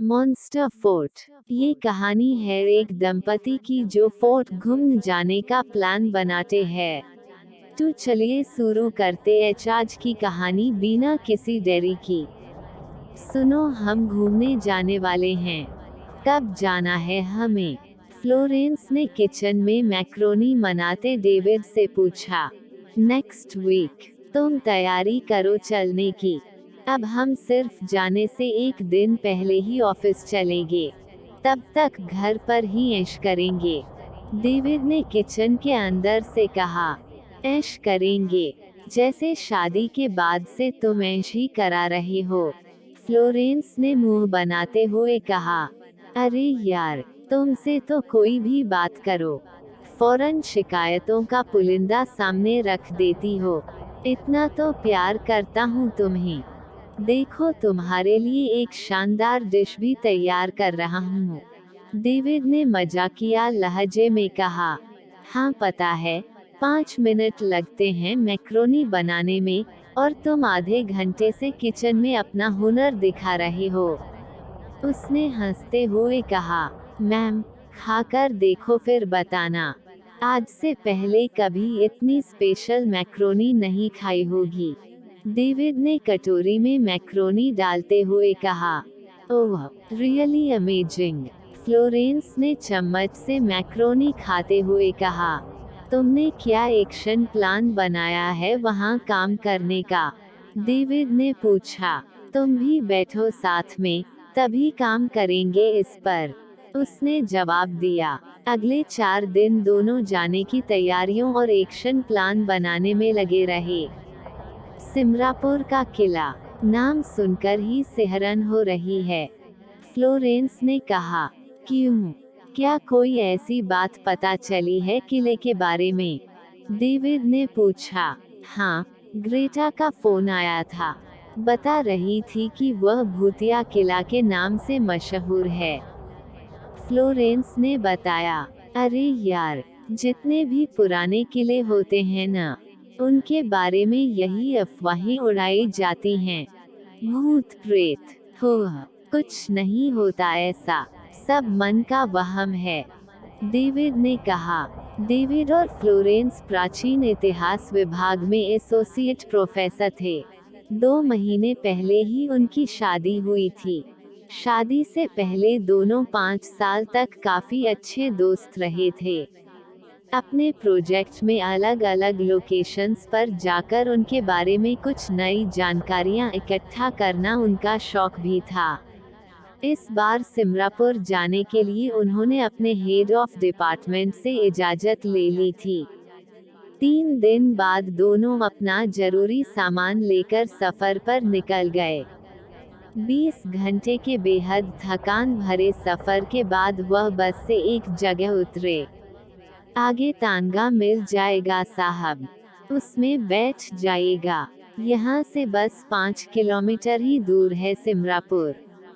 Monster fort. ये कहानी है एक दंपति की जो फोर्ट घूमने जाने का प्लान बनाते हैं। तो चलिए शुरू करते हैं आज की कहानी बिना किसी देरी की। सुनो, हम घूमने जाने वाले हैं। कब जाना है हमें? फ्लोरेंस ने किचन में मैक्रोनी बनाते डेविड से पूछा। Next week. तुम तैयारी करो चलने की। अब हम सिर्फ जाने से एक दिन पहले ही ऑफिस चलेंगे। तब तक घर पर ही ऐश करेंगे। डेविड ने किचन के अंदर से कहा। ऐश करेंगे? जैसे शादी के बाद से तुम ऐश ही करा रहे हो। फ्लोरेंस ने मुंह बनाते हुए कहा। अरे यार, तुमसे तो कोई भी बात करो, फौरन शिकायतों का पुलिंदा सामने रख देती हो। इतना तो प्यार करता हूँ तुम्हें। देखो, तुम्हारे लिए एक शानदार डिश भी तैयार कर रहा हूँ। डेविड ने मजाकिया लहजे में कहा। हाँ पता है, 5 मिनट लगते हैं मैक्रोनी बनाने में, और तुम आधे घंटे से किचन में अपना हुनर दिखा रहे हो। उसने हंसते हुए कहा। मैम, खाकर देखो फिर बताना। आज से पहले कभी इतनी स्पेशल मैक्रोनी नहीं खाई होगी। डेविड ने कटोरी में मैक्रोनी डालते हुए कहा। ओह, रियली अमेजिंग। फ्लोरेंस ने चम्मच से मैक्रोनी खाते हुए कहा। तुमने क्या एक्शन प्लान बनाया है वहाँ काम करने का? डेविड ने पूछा। तुम भी बैठो साथ में, तभी काम करेंगे इस पर, उसने जवाब दिया। अगले 4 दिन दोनों जाने की तैयारियों और एक्शन प्लान बनाने में लगे रहे। सिमरापुर का किला, नाम सुनकर ही सिहरन हो रही है, फ्लोरेंस ने कहा। क्यों? क्या कोई ऐसी बात पता चली है किले के बारे में? डेविड ने पूछा। हाँ, ग्रेटा का फोन आया था। बता रही थी कि वह भूतिया किला के नाम से मशहूर है, फ्लोरेंस ने बताया। अरे यार, जितने भी पुराने किले होते हैं ना, उनके बारे में यही अफवाहें उड़ाई जाती हैं। भूत प्रेत, हो, कुछ नहीं होता ऐसा, सब मन का वहम है, डेविड ने कहा। डेविड और फ्लोरेंस प्राचीन इतिहास विभाग में एसोसिएट प्रोफेसर थे। 2 महीने पहले ही उनकी शादी हुई थी। शादी से पहले दोनों 5 साल तक काफी अच्छे दोस्त रहे थे। अपने प्रोजेक्ट में अलग अलग लोकेशंस पर जाकर उनके बारे में कुछ नई जानकारियां इकट्ठा करना उनका शौक भी था। इस बार सिमरापुर जाने के लिए उन्होंने अपने हेड ऑफ डिपार्टमेंट से इजाजत ले ली थी। 3 दिन बाद दोनों अपना जरूरी सामान लेकर सफर पर निकल गए। 20 घंटे के बेहद थकान भरे सफर के बाद वह बस से एक जगह उतरे। आगे तांगा मिल जाएगा साहब, उसमें बैठ जाइएगा। यहाँ से बस 5 किलोमीटर ही दूर है सिमरापुर,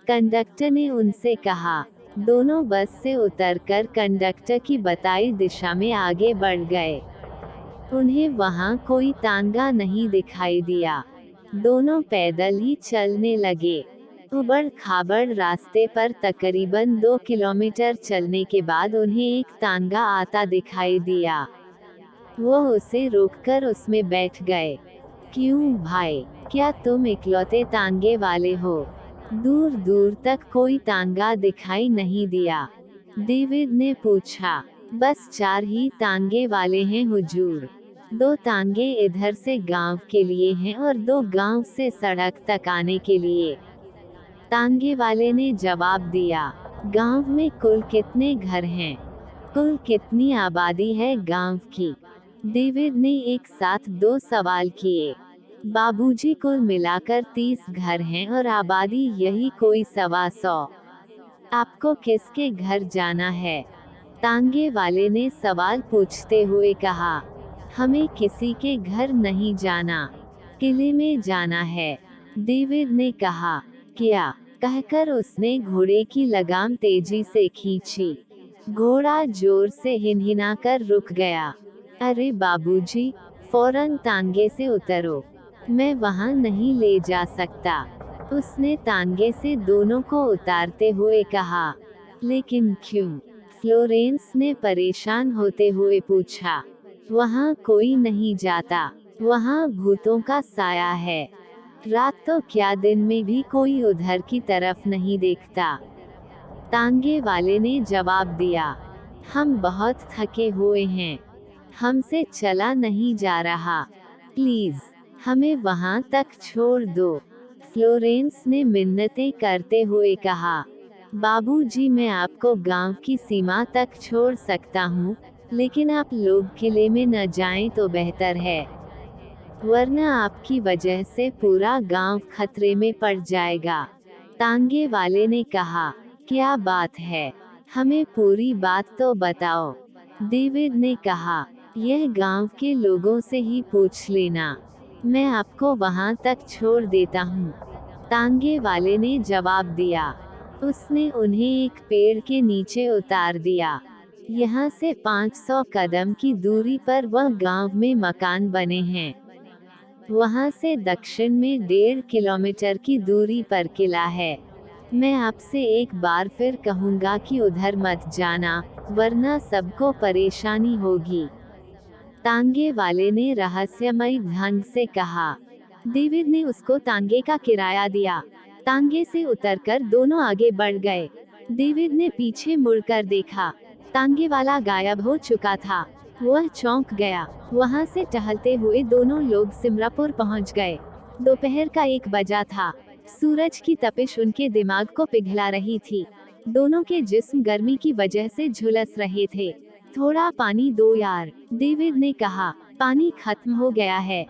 कंडक्टर ने उनसे कहा। दोनों बस से उतरकर कंडक्टर की बताई दिशा में आगे बढ़ गए। उन्हें वहाँ कोई तांगा नहीं दिखाई दिया। दोनों पैदल ही चलने लगे। उबड़ खाबड़ रास्ते पर तकरीबन 2 किलोमीटर चलने के बाद उन्हें एक तांगा आता दिखाई दिया। वो उसे रोककर उसमें बैठ गए। क्यों भाई, क्या तुम इकलौते तांगे वाले हो? दूर दूर तक कोई तांगा दिखाई नहीं दिया, डेविड ने पूछा। बस 4 ही तांगे वाले हैं हुजूर। 2 तांगे इधर से गांव के लिए हैं और 2 गांव से सड़क तक आने के लिए, तांगे वाले ने जवाब दिया। गांव में कुल कितने घर हैं? कुल कितनी आबादी है गांव की? डेविड ने एक साथ 2 सवाल किए। बाबूजी, कुल मिलाकर 30 घर हैं और आबादी यही कोई 125। आपको किसके घर जाना है? तांगे वाले ने सवाल पूछते हुए कहा। हमें किसी के घर नहीं जाना, किले में जाना है, डेविड ने कहा। क्या? कहकर उसने घोड़े की लगाम तेजी से खींची। घोड़ा जोर से हिनहिनाकर रुक गया। अरे बाबूजी, फौरन तांगे से उतरो, मैं वहां नहीं ले जा सकता, उसने तांगे से दोनों को उतारते हुए कहा। लेकिन क्यों? फ्लोरेंस ने परेशान होते हुए पूछा। वहाँ कोई नहीं जाता। वहाँ भूतों का साया है। रात तो क्या, दिन में भी कोई उधर की तरफ नहीं देखता। तांगे वाले ने जवाब दिया। हम बहुत थके हुए हैं। हमसे चला नहीं जा रहा। प्लीज, हमें वहां तक छोड़ दो। फ्लोरेंस ने मिन्नतें करते हुए कहा। बाबूजी, मैं आपको गांव की सीमा तक छोड़ सकता हूँ, लेकिन आप लोग किले में न जाएं तो बेहतर है, वरना आपकी वजह से पूरा गांव खतरे में पड़ जाएगा। तांगे वाले ने कहा। क्या बात है? हमें पूरी बात तो बताओ। डेविड ने कहा। यह गांव के लोगों से ही पूछ लेना। मैं आपको वहां तक छोड़ देता हूँ, तांगे वाले ने जवाब दिया। उसने उन्हें एक पेड़ के नीचे उतार दिया। यहाँ से 500 कदम की दूरी पर वह गांव में मकान बने हैं। वहाँ से दक्षिण में 1.5 किलोमीटर की दूरी पर किला है। मैं आपसे एक बार फिर कहूँगा कि उधर मत जाना, वरना सबको परेशानी होगी, तांगे वाले ने रहस्यमयी ढंग से कहा। डेविड ने उसको तांगे का किराया दिया। तांगे से उतरकर दोनों आगे बढ़ गए। डेविड ने पीछे मुड़कर देखा। तांगे वाला गायब हो चुका था। वह चौंक गया। वहां से टहलते हुए दोनों लोग सिमरापुर पहुंच गए। दोपहर का 1 बजा था। सूरज की तपिश उनके दिमाग को पिघला रही थी। दोनों के जिस्म गर्मी की वजह से झुलस रहे थे। थोड़ा पानी दो यार, डेविड ने कहा। पानी खत्म हो गया है।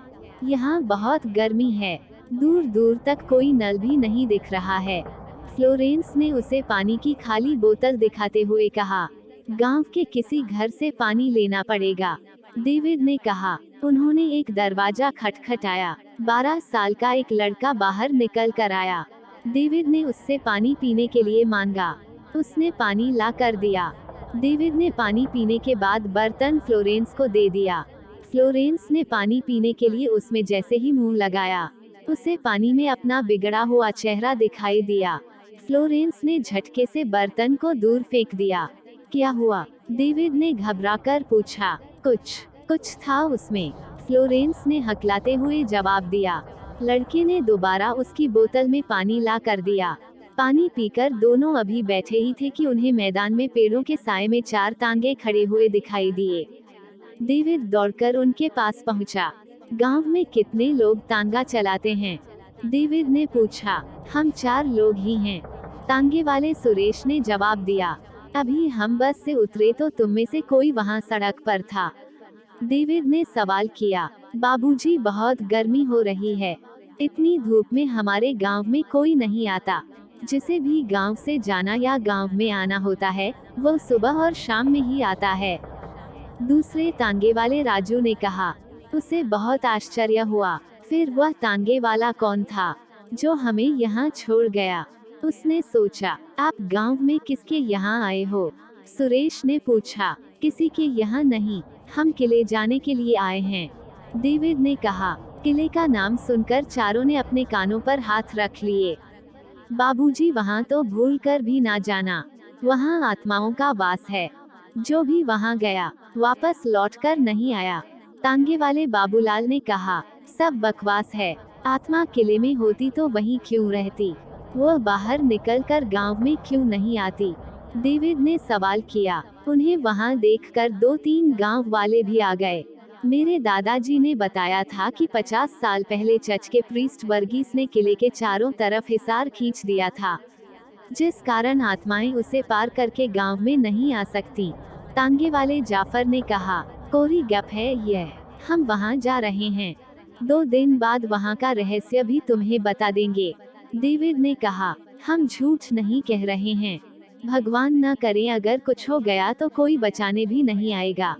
यहाँ बहुत गर्मी है। दूर दूर तक कोई नल भी नहीं दिख रहा है। फ्लोरेंस ने उसे पानी की खाली बोतल दिखाते हुए कहा। गांव के किसी घर से पानी लेना पड़ेगा, डेविड ने कहा। उन्होंने एक दरवाजा खटखटाया। 12 साल का एक लड़का बाहर निकल कर आया। डेविड ने उससे पानी पीने के लिए मांगा। उसने पानी ला कर दिया। डेविड ने पानी पीने के बाद बर्तन फ्लोरेंस को दे दिया। फ्लोरेंस ने पानी पीने के लिए उसमें जैसे ही मुंह लगाया, उसे पानी में अपना बिगड़ा हुआ चेहरा दिखाई दिया। फ्लोरेंस ने झटके से बर्तन को दूर फेंक दिया। क्या हुआ? डेविड ने घबराकर पूछा। कुछ था उसमें, फ्लोरेंस ने हकलाते हुए जवाब दिया। लड़के ने दोबारा उसकी बोतल में पानी ला कर दिया। पानी पीकर दोनों अभी बैठे ही थे कि उन्हें मैदान में पेड़ों के साए में 4 तांगे खड़े हुए दिखाई दिए। डेविड दौड़कर उनके पास पहुंचा। गांव में कितने लोग तांगा चलाते हैं? डेविड ने पूछा। हम 4 लोग ही हैं, तांगे वाले सुरेश ने जवाब दिया। अभी हम बस से उतरे तो तुम में से कोई वहां सड़क पर था, डेविड ने सवाल किया। बाबूजी, बहुत गर्मी हो रही है। इतनी धूप में हमारे गांव में कोई नहीं आता। जिसे भी गांव से जाना या गांव में आना होता है, वह सुबह और शाम में ही आता है, दूसरे तांगे वाले राजू ने कहा। उसे बहुत आश्चर्य हुआ। फिर वह तांगे वाला कौन था जो हमें यहाँ छोड़ गया? उसने सोचा। आप गांव में किसके यहाँ आए हो? सुरेश ने पूछा। किसी के यहाँ नहीं, हम किले जाने के लिए आए हैं, डेविड ने कहा। किले का नाम सुनकर चारों ने अपने कानों पर हाथ रख लिए। बाबूजी, वहाँ तो भूल कर भी ना जाना। वहाँ आत्माओं का वास है। जो भी वहाँ गया, वापस लौटकर नहीं आया, तांगे वाले बाबूलाल ने कहा। सब बकवास है। आत्मा किले में होती तो वहीं क्यों रहती? वह बाहर निकलकर गांव में क्यों नहीं आती? डेविड ने सवाल किया। उन्हें वहां देखकर 2-3 गांव वाले भी आ गए। मेरे दादाजी ने बताया था कि 50 साल पहले चर्च के प्रीस्ट वर्गीस ने किले के चारों तरफ हिसार खींच दिया था, जिस कारण आत्माएं उसे पार करके गांव में नहीं आ सकती, तांगे वाले जाफर ने कहा। कोरी गप है यह, हम वहां जा रहे हैं। 2 दिन बाद वहां का रहस्य भी तुम्हें बता देंगे, डेविड ने कहा। हम झूठ नहीं कह रहे हैं। भगवान न करे अगर कुछ हो गया तो कोई बचाने भी नहीं आएगा,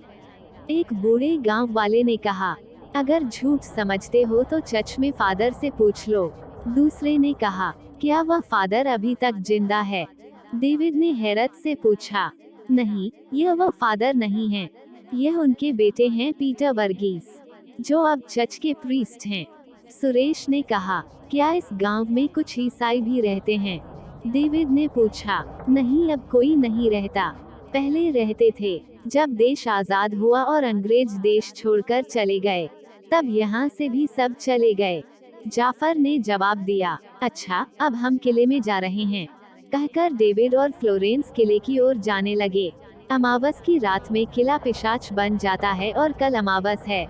एक बूढ़े गांव वाले ने कहा। अगर झूठ समझते हो तो चर्च में फादर से पूछ लो, दूसरे ने कहा। क्या वह फादर अभी तक जिंदा है? डेविड ने हैरत से पूछा। नहीं, यह वह फादर नहीं है। यह उनके बेटे हैं, पीटर वर्गीस, जो अब चर्च के प्रीस्ट हैं। सुरेश ने कहा, क्या इस गांव में कुछ ईसाई भी रहते हैं? डेविड ने पूछा। नहीं, अब कोई नहीं रहता। पहले रहते थे। जब देश आजाद हुआ और अंग्रेज देश छोड़कर चले गए, तब यहाँ से भी सब चले गए। जाफर ने जवाब दिया। अच्छा, अब हम किले में जा रहे हैं, कहकर डेविड और फ्लोरेंस किले की ओर जाने लगे। अमावस की रात में किला पिशाच बन जाता है और कल अमावस है।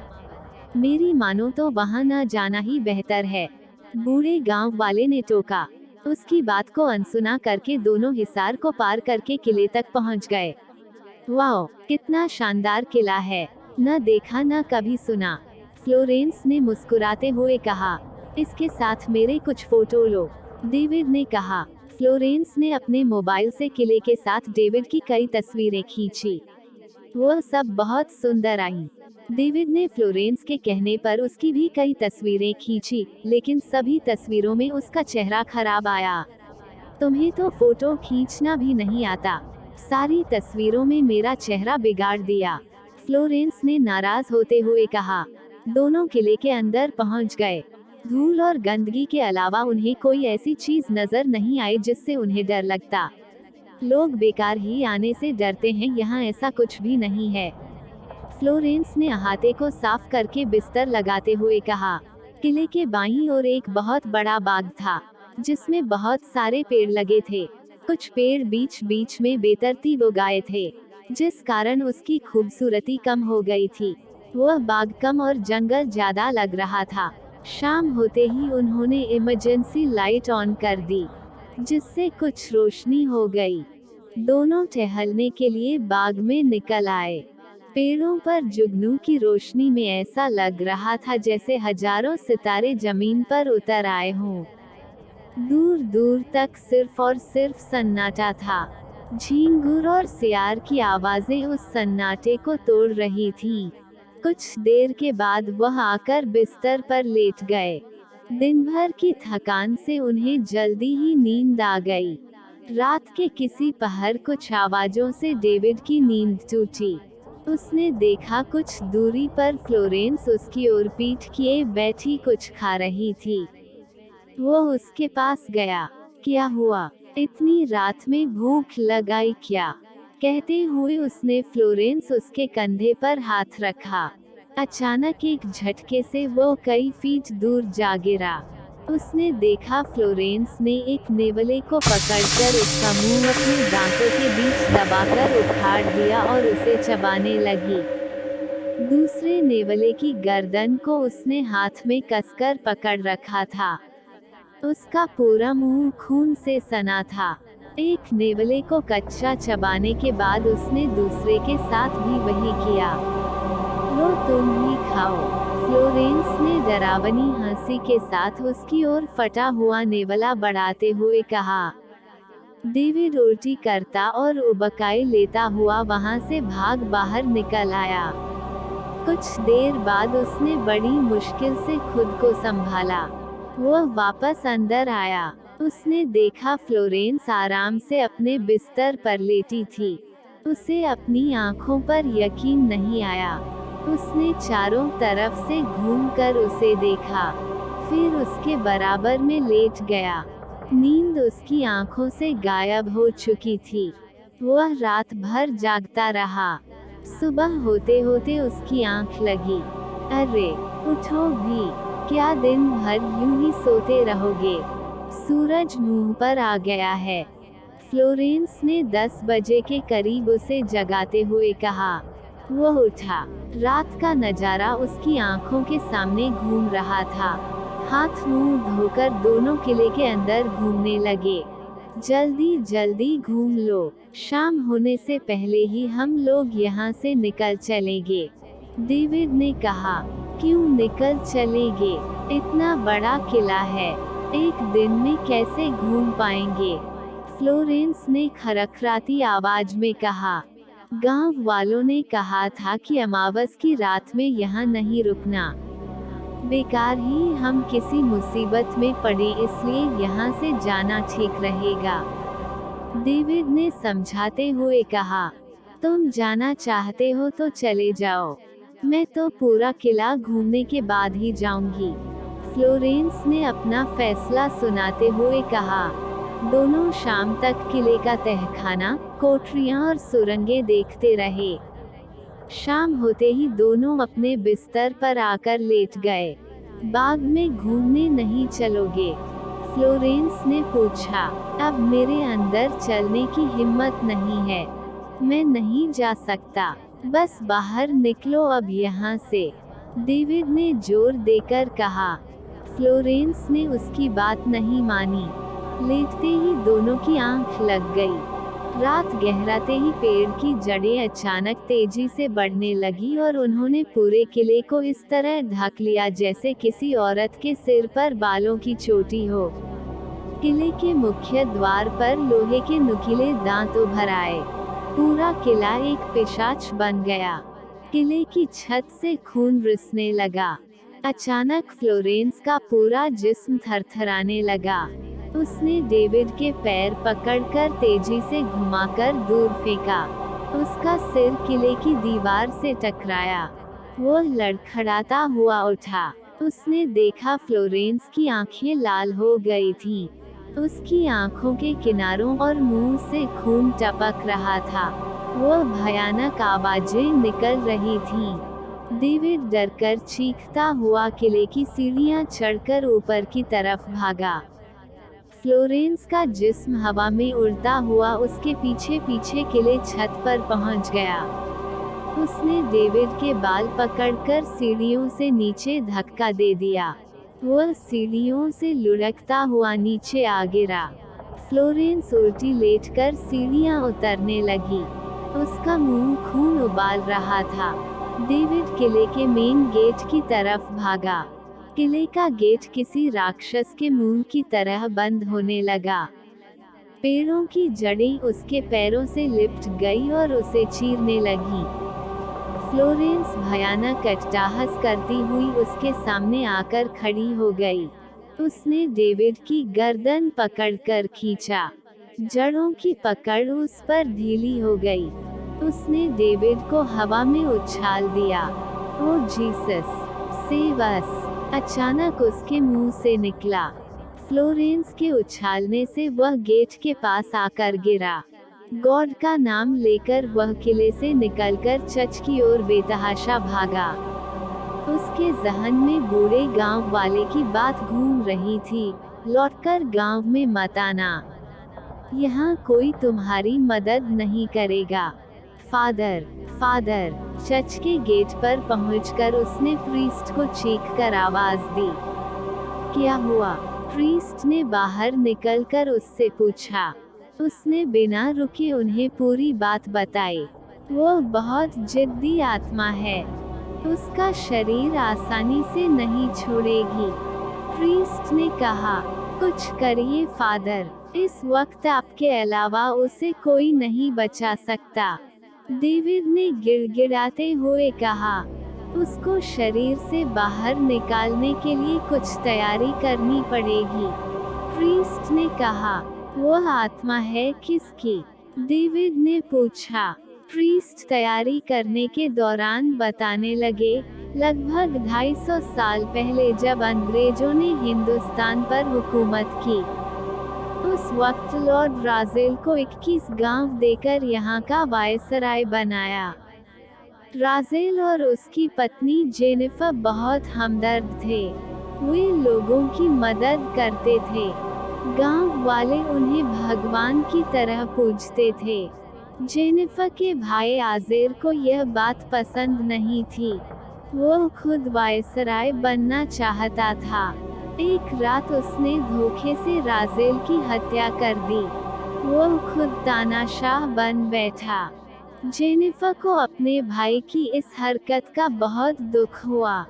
मेरी मानो तो वहाँ न जाना ही बेहतर है, बूढ़े गांव वाले ने टोका। उसकी बात को अनसुना करके दोनों हिसार को पार करके किले तक पहुँच गए। वाह, कितना शानदार किला है, न देखा न कभी सुना, फ्लोरेंस ने मुस्कुराते हुए कहा। इसके साथ मेरे कुछ फोटो लो, डेविड ने कहा। फ्लोरेंस ने अपने मोबाइल से किले के साथ डेविड की कई तस्वीरें खींची। वह सब बहुत सुंदर आई। डेविड ने फ्लोरेंस के कहने पर उसकी भी कई तस्वीरें खींची, लेकिन सभी तस्वीरों में उसका चेहरा खराब आया। तुम्हें तो फोटो खींचना भी नहीं आता, सारी तस्वीरों में मेरा चेहरा बिगाड़ दिया, फ्लोरेंस ने नाराज होते हुए कहा। दोनों किले के अंदर पहुंच गए। धूल और गंदगी के अलावा उन्हें कोई ऐसी चीज नजर नहीं आई जिससे उन्हें डर लगता। लोग बेकार ही आने से डरते हैं, यहाँ ऐसा कुछ भी नहीं है, फ्लोरेंस ने अहाते को साफ करके बिस्तर लगाते हुए कहा। किले के बाईं ओर एक बहुत बड़ा बाग था, जिसमें बहुत सारे पेड़ लगे थे। कुछ पेड़ बीच बीच में बेतरतीब उगाए थे, जिस कारण उसकी खूबसूरती कम हो गई थी। वह बाग कम और जंगल ज्यादा लग रहा था। शाम होते ही उन्होंने इमरजेंसी लाइट ऑन कर दी, जिससे कुछ रोशनी हो गई। दोनों टहलने के लिए बाग में निकल आए। पेड़ों पर जुगनू की रोशनी में ऐसा लग रहा था जैसे हजारों सितारे जमीन पर उतर आए हों। दूर दूर तक सिर्फ और सिर्फ सन्नाटा था। झींगुर और सियार की आवाजें उस सन्नाटे को तोड़ रही थीं। कुछ देर के बाद वह आकर बिस्तर पर लेट गए। दिन भर की थकान से उन्हें जल्दी ही नींद आ गई। रात के किसी पहर कुछ आवाजों से डेविड की नींद टूटी। उसने देखा कुछ दूरी पर फ्लोरेंस उसकी ओर पीठ किए बैठी कुछ खा रही थी। वो उसके पास गया। क्या हुआ, इतनी रात में भूख लगाई क्या, कहते हुए उसने फ्लोरेंस उसके कंधे पर हाथ रखा। अचानक एक झटके से वो कई फीट दूर जा गिरा। उसने देखा फ्लोरेंस ने एक नेवले को पकड़कर उसका मुंह अपने दांतों के बीच दबाकर उखाड़ दिया और उसे चबाने लगी। दूसरे नेवले की गर्दन को उसने हाथ में कसकर पकड़ रखा था। उसका पूरा मुंह खून से सना था। एक नेवले को कच्चा चबाने के बाद उसने दूसरे के साथ भी वही किया। लो, तुम भी खाओ, फ्लोरेंस ने डरावनी हंसी के साथ उसकी ओर फटा हुआ नेवला बढ़ाते हुए कहा। डेविड उल्टी करता और उबकाई लेता हुआ वहां से भाग बाहर निकल आया। कुछ देर बाद उसने बड़ी मुश्किल से खुद को संभाला। वह वापस अंदर आया। उसने देखा फ्लोरेंस आराम से अपने बिस्तर पर लेटी थी। उसे अपनी आंखों पर यकीन नहीं आया। उसने चारों तरफ से घूमकर उसे देखा, फिर उसके बराबर में लेट गया। नींद उसकी आंखों से गायब हो चुकी थी। वह रात भर जागता रहा। सुबह होते होते उसकी आंख लगी। अरे, उठो भी, क्या दिन भर यूं ही सोते रहोगे? सूरज मुंह पर आ गया है, फ्लोरेंस ने 10 बजे के करीब उसे जगाते हुए कहा। वह उठा। रात का नजारा उसकी आंखों के सामने घूम रहा था। हाथ मुंह धोकर दोनों किले के अंदर घूमने लगे। जल्दी जल्दी घूम लो, शाम होने से पहले ही हम लोग यहाँ से निकल चलेंगे, डेविड ने कहा। क्यों निकल चलेंगे? इतना बड़ा किला है, एक दिन में कैसे घूम पाएंगे? फ्लोरेंस ने खरखराती आवाज में कहा। गांव वालों ने कहा था कि अमावस की रात में यहाँ नहीं रुकना। बेकार ही हम किसी मुसीबत में पड़े, इसलिए यहाँ से जाना ठीक रहेगा, डेविड ने समझाते हुए कहा। तुम जाना चाहते हो तो चले जाओ, मैं तो पूरा किला घूमने के बाद ही जाऊंगी, फ्लोरेंस ने अपना फैसला सुनाते हुए कहा। दोनों शाम तक किले का तहखाना, कोठरियां और सुरंगें देखते रहे। शाम होते ही दोनों अपने बिस्तर पर आकर लेट गए। बाग में घूमने नहीं चलोगे? फ्लोरेंस ने पूछा। अब मेरे अंदर चलने की हिम्मत नहीं है। मैं नहीं जा सकता। बस बाहर निकलो अब यहाँ से, डेविड ने जोर देकर कहा। फ्लोरेंस ने उसकी बात नहीं मानी। लेटते ही दोनों की आंख लग गई। रात गहराते ही पेड़ की जड़ें अचानक तेजी से बढ़ने लगी और उन्होंने पूरे किले को इस तरह ढक लिया जैसे किसी औरत के सिर पर बालों की चोटी हो। किले के मुख्य द्वार पर लोहे के नुकीले दांत उभर आए। पूरा किला एक पिशाच बन गया। किले की छत से खून रिसने लगा। अचानक फ्लोरेंस का पूरा जिस्म थरथराने लगा। उसने डेविड के पैर पकड़कर तेजी से घुमाकर दूर फेंका। उसका सिर किले की दीवार से टकराया। वो लड़खड़ाता हुआ उठा। उसने देखा फ्लोरेंस की आंखें लाल हो गई थीं। उसकी आंखों के किनारों और मुंह से खून टपक रहा था। वो भयानक आवाजें निकल रही थीं। डेविड डरकर चीखता हुआ किले की सीढ़ियां चढ़कर ऊपर की तरफ भागा। फ्लोरेंस का जिस्म हवा में उड़ता हुआ उसके पीछे पीछे किले छत पर पहुंच गया। उसने डेविड के बाल पकड़कर सीढ़ियों से नीचे धक्का दे दिया। वह सीढ़ियों से लुढ़कता हुआ नीचे आ गिरा। फ्लोरेंस उल्टी लेटकर सीढ़ियां उतरने लगी। उसका मुंह खून उबाल रहा था। डेविड किले के मेन गेट की तरफ भागा। किले का गेट किसी राक्षस के मुंह की तरह बंद होने लगा। पेड़ों की जड़ें उसके पैरों से लिपट गई और उसे चीरने लगी। फ्लोरेंस भयानक अट्टहास करती हुई उसके सामने आकर खड़ी हो गई। उसने डेविड की गर्दन पकड़कर खींचा। जड़ों की पकड़ उस पर ढीली हो गई। उसने डेविड को हवा में उछाल दिया। ओ जीसस, सेव अस! अचानक उसके मुंह से निकला। फ्लोरेंस के उछालने से वह गेट के पास आकर गिरा। गॉड का नाम लेकर वह किले से निकलकर चर्च की ओर बेतहाशा भागा। उसके जहन में बूढ़े गांव वाले की बात घूम रही थी, लौटकर गांव में मत आना। यहाँ कोई तुम्हारी मदद नहीं करेगा। Father, father! चर्च के गेट पर पहुंचकर उसने प्रीस्ट को चीखकर आवाज दी। क्या हुआ? प्रीस्ट ने बाहर निकलकर उससे पूछा। उसने बिना रुके उन्हें पूरी बात बताई। वो बहुत जिद्दी आत्मा है। उसका शरीर आसानी से नहीं छोड़ेगी। प्रीस्ट ने कहा। कुछ करिए फादर, इस वक्त आपके अलावा उसे कोई नहीं बचा सकता। डेविड ने गिड़गिड़ाते हुए कहा। उसको शरीर से बाहर निकालने के लिए कुछ तैयारी करनी पड़ेगी। प्रीस्ट ने कहा। वह आत्मा है किसकी? डेविड ने पूछा। प्रीस्ट तैयारी करने के दौरान बताने लगे, लगभग 250 साल पहले जब अंग्रेजों ने हिंदुस्तान पर हुकूमत की, उस वक्त लॉर्ड राजेल को 21 गांव देकर यहाँ का वायसराय बनाया। राजेल और उसकी पत्नी जेनिफर बहुत हमदर्द थे। वे लोगों की मदद करते थे। गांव वाले उन्हें भगवान की तरह पूजते थे। जेनिफर के भाई आजेर को यह बात पसंद नहीं थी। वो खुद वायसराय बनना चाहता था। एक रात उसने धोखे से राजेल की हत्या कर दी। वो खुद तानाशाह बन बैठा। जेनिफर को अपने भाई की इस हरकत का बहुत दुख हुआ।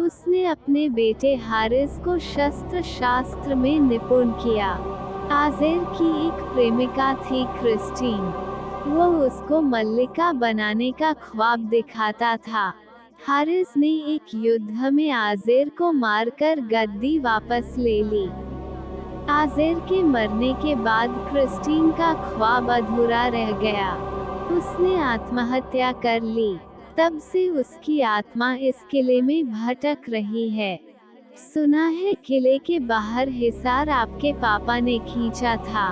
उसने अपने बेटे हारिस को शस्त्र शास्त्र में निपुण किया। आजेर की एक प्रेमिका थी क्रिस्टीन। वो उसको मल्लिका बनाने का ख्वाब दिखाता था। हारिस ने एक युद्ध में आजेर को मारकर गद्दी वापस ले ली। आजेर के मरने के बाद क्रिस्टीन का ख्वाब अधूरा रह गया। उसने आत्महत्या कर ली। तब से उसकी आत्मा इस किले में भटक रही है। सुना है किले के बाहर हिसार आपके पापा ने खींचा था,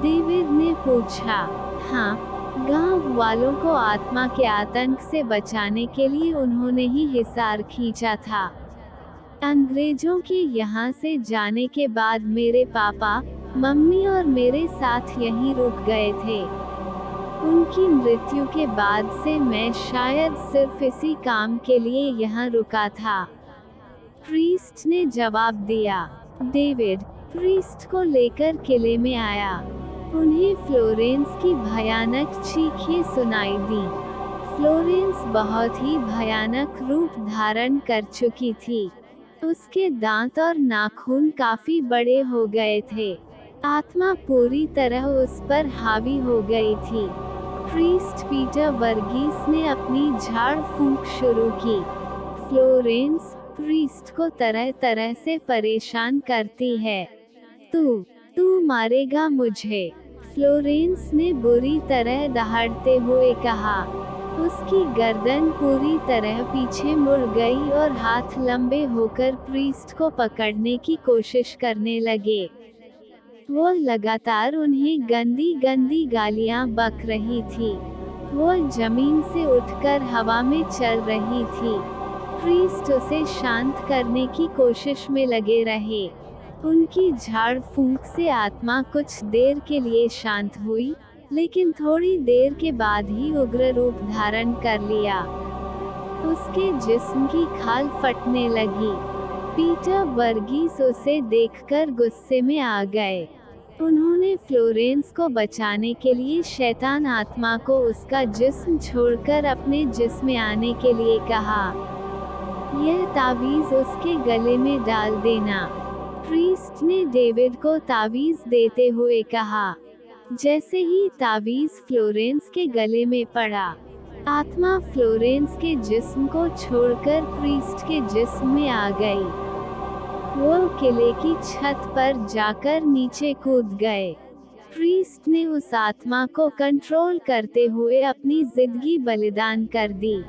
डेविड ने पूछा। हाँ, गांव वालों को आत्मा के आतंक से बचाने के लिए उन्होंने ही हिसार खींचा था। अंग्रेजों के यहाँ से जाने के बाद मेरे पापा, मम्मी और मेरे साथ यहीं रुक गए थे। उनकी मृत्यु के बाद से मैं शायद सिर्फ इसी काम के लिए यहाँ रुका था, प्रीस्ट ने जवाब दिया। डेविड प्रीस्ट को लेकर किले में आया। उन्हें फ्लोरेंस की भयानक चीखें सुनाई दी। फ्लोरेंस बहुत ही भयानक रूप धारण कर चुकी थी। उसके दांत और नाखून काफी बड़े हो गए थे। आत्मा पूरी तरह उस पर हावी हो गई थी। प्रीस्ट पीटर वर्गीस ने अपनी झाड़ फूंक शुरू की। फ्लोरेंस प्रीस्ट को तरह तरह से परेशान करती है। तू मारेगा मुझे, फ्लोरेंस ने बुरी तरह दहाड़ते हुए कहा। उसकी गर्दन पूरी तरह पीछे मुड़ गई और हाथ लंबे होकर प्रीस्ट को पकड़ने की कोशिश करने लगे। वो लगातार उन्हें गंदी गंदी गालियां बक रही थी। वो जमीन से उठकर हवा में चल रही थी। प्रीस्ट उसे शांत करने की कोशिश में लगे रहे। उनकी झाड़ फूंक से आत्मा कुछ देर के लिए शांत हुई, लेकिन थोड़ी देर के बाद ही उग्र रूप धारण कर लिया। उसके जिस्म की खाल फटने लगी। पीटर वर्गीस उसे देखकर गुस्से में आ गए। उन्होंने फ्लोरेंस को बचाने के लिए शैतान आत्मा को उसका जिस्म छोड़कर अपने जिस्म में आने के लिए कहा। यह तावीज़ उसके गले में डाल देना, प्रीस्ट ने डेविड को तावीज़ देते हुए कहा। जैसे ही तावीज़ फ्लोरेंस के गले में पड़ा, आत्मा फ्लोरेंस के जिस्म को छोड़कर प्रीस्ट के जिस्म में आ गई। वो किले की छत पर जाकर नीचे कूद गए। प्रीस्ट ने उस आत्मा को कंट्रोल करते हुए अपनी जिंदगी बलिदान कर दी।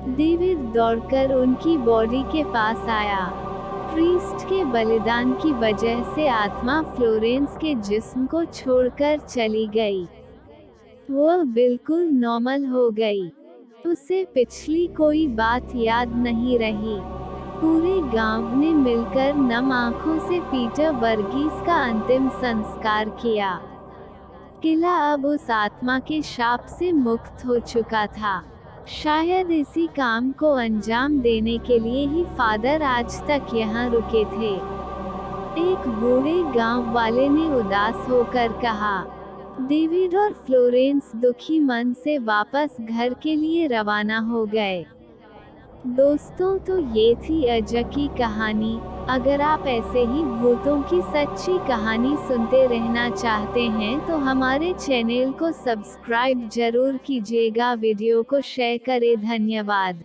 डेविड दौड़कर उनकी बॉडी के पास आया। प्रीस्ट के बलिदान की वजह से आत्मा फ्लोरेंस के जिस्म को छोड़कर चली गई। वो बिल्कुल नॉर्मल हो गई। उसे पिछली कोई बात याद नहीं रही। पूरे गांव ने मिलकर नम आंखों से पीटर वर्गीस का अंतिम संस्कार किया। किला अब उस आत्मा के शाप से मुक्त हो चुका था। शायद इसी काम को अंजाम देने के लिए ही फादर आज तक यहाँ रुके थे। एक बूढ़े गांव वाले ने उदास होकर कहा। डेविड और फ्लोरेंस दुखी मन से वापस घर के लिए रवाना हो गए। दोस्तों, तो ये थी अजय की कहानी। अगर आप ऐसे ही भूतों की सच्ची कहानी सुनते रहना चाहते हैं तो हमारे चैनल को सब्सक्राइब जरूर कीजिएगा। वीडियो को शेयर करें। धन्यवाद।